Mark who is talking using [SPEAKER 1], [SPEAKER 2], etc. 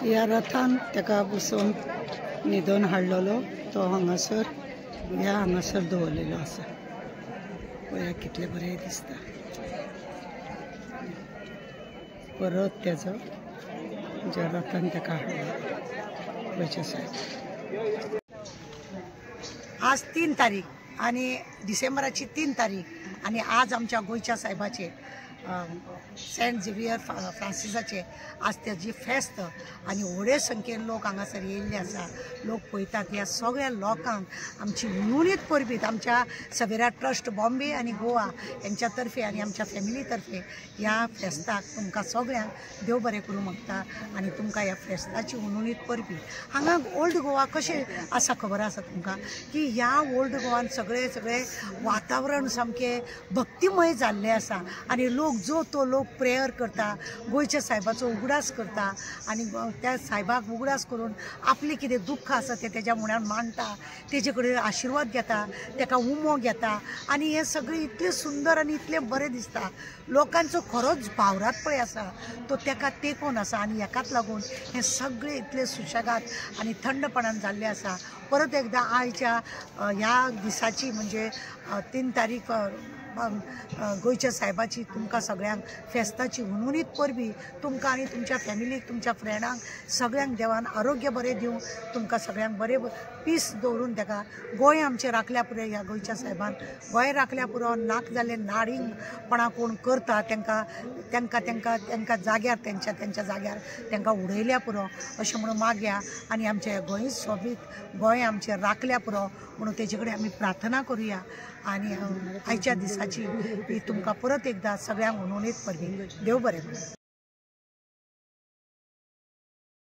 [SPEAKER 1] या रथान ताका बसोवन न्हिदोवन हाडलेलो तो हांगासर ह्या हांगासर दवरलेलो आसा। पळया कितले बरे दिसता। परत तेजो ज्या रथान ताका हाडलो गोंयच्या सायब। आज 3 तारीख आणि डिसेंबराची 3 तारीख आणि आज आमच्या गोंयच्या साहेबाचे सेंट झेवियर फ्रांसिसाचे आज त्याची फेस्त आणि व्हडे संख्येन लोक हांगासर येयल्ले आसा। लोक पळयतात। ह्या सगळ्या लोकांक आमची उणीत परबीत आमच्या सवेरा ट्रस्ट बॉम्बे आणि गोवा यांच्या तर्फे आणि आमच्या फॅमिली तर्फे ह्या फेस्ताक तुमकां सगळ्यांक देव बरें करूं मागता आणि तुमकां ह्या फेस्ताची उणीत परबी। हांगा ओल्ड गोवा कशें आसा खबर आसा तुमकां की ह्या ओल्ड गोवान सगळे वातावरण सामकें भक्तिमय जाल्लें आसा आणि लोक जो तो लोक प्रेयर करता, गोंयच्या साहेबाचो उगडास करता आणि त्या साहेबाक उगडास करून आपली कितें दुख्ख आसा ते तेज्या मुळान मांडटा, तेजे कडेन आशिर्वाद घेता, ताका उमो घेता आणि हे सगळें इतलें सुंदर आणि इतलें बरें दिसता। लोकांचो खरोच भावरातपळ आसा तो ताका तेंकोन आसा आणि हेकाच लागून हे सगळें इतलें सुशेगाद आणि थंडपणान जाल्लें आसा। परत एकदा आयच्या ह्या दिसाची म्हणजे 3 तारीख गोंयच्या साहेबाची तुमकां सगळ्यांक फेस्ताची उणीत परबी तुमकां आणि तुमच्या फॅमिलीक तुमच्या फ्रेंडांक सगळ्यांक देवान आरोग्य बरें दिवं, तुमकां सगळ्यांक बरें पीस दवरून ताका गोंय आमचें राखल्या पुरो। ह्या गोंयच्या साहेबान गोंय राखल्या पुरो नाक जाल्ले नाडींगपणां कोण करता तांकां जाग्यार त्यांच्या जाग्यार तांकां उडयल्या पुरो अशें म्हणून मागया आणि आमचें गोंय सोबीत गोंय आमचें राखल्या पुरो म्हणून तेजे कडेन आमी प्रार्थना करुया आणि आयच्या दिसाची ही तुमकां परत एकदा सगळ्यांक उणीत परबी। देव बरें करूं।